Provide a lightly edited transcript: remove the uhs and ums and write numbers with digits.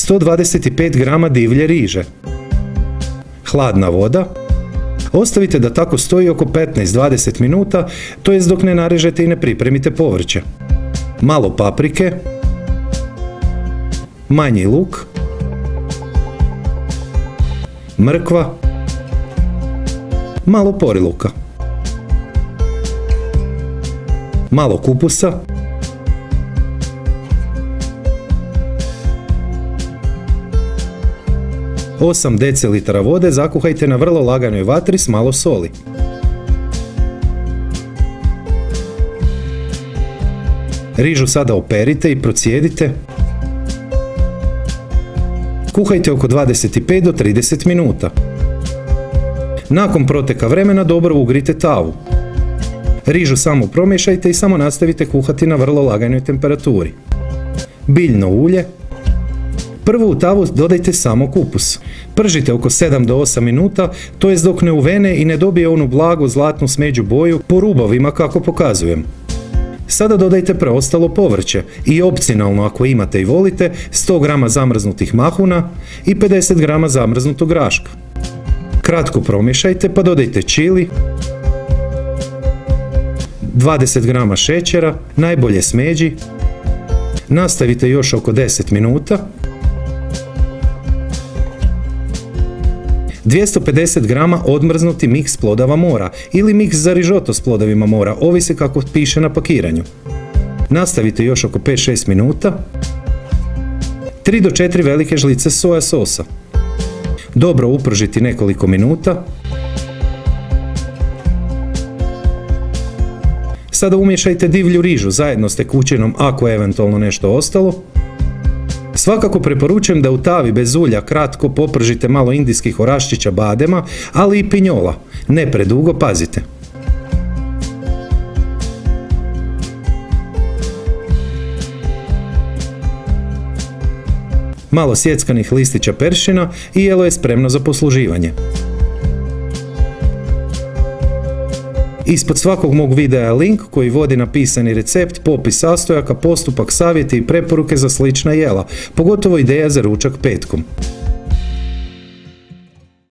125 grama divlje riže, hladna voda. Ostavite da tako stoji oko 15-20 minuta, to jest dok ne narežete i ne pripremite povrće. Malo paprike, manji luk, mrkva, malo poriluka, malo kupusa, osam decilitara vode zakuhajte na vrlo laganoj vatri s malo soli. Rižu sada operite i procijedite. Kuhajte oko 25 do 30 minuta. Nakon proteka vremena dobro ugrite tavu. Rižu samo promiješajte i samo nastavite kuhati na vrlo laganoj temperaturi. Biljno ulje. Prvo u tavu dodajte samo kupus. Pržite oko 7 do 8 minuta, to jest dok ne uvene i ne dobije onu blagu zlatnu smeđu boju po rubovima kako pokazujem. Sada dodajte preostalo povrće i opcionalno ako imate i volite 100 g zamrznutih mahuna i 50 g zamrznutog graška. Kratko promiješajte pa dodajte čili, 20 g šećera, najbolje smeđi. Nastavite još oko 10 minuta. 250 g odmrznuti miks plodova mora ili miks za rižoto s plodovima mora, ovisi kako piše na pakiranju. Nastavite još oko 5-6 minuta. 3 do 4 velike žlice soja sosa. Dobro upržiti nekoliko minuta. Sada umiješajte divlju rižu zajedno s tekućinom ako je eventualno nešto ostalo. Svakako preporučujem da u tavi bez ulja kratko popržite malo indijskih oraščića badema, ali i pinjola. Ne predugo, pazite. Malo sjeckanih listića peršina i jelo je spremno za posluživanje. Ispod svakog mog videa je link koji vodi na pisani recept, popis sastojaka, postupak, savjeti i preporuke za slična jela, pogotovo ideja za ručak petkom.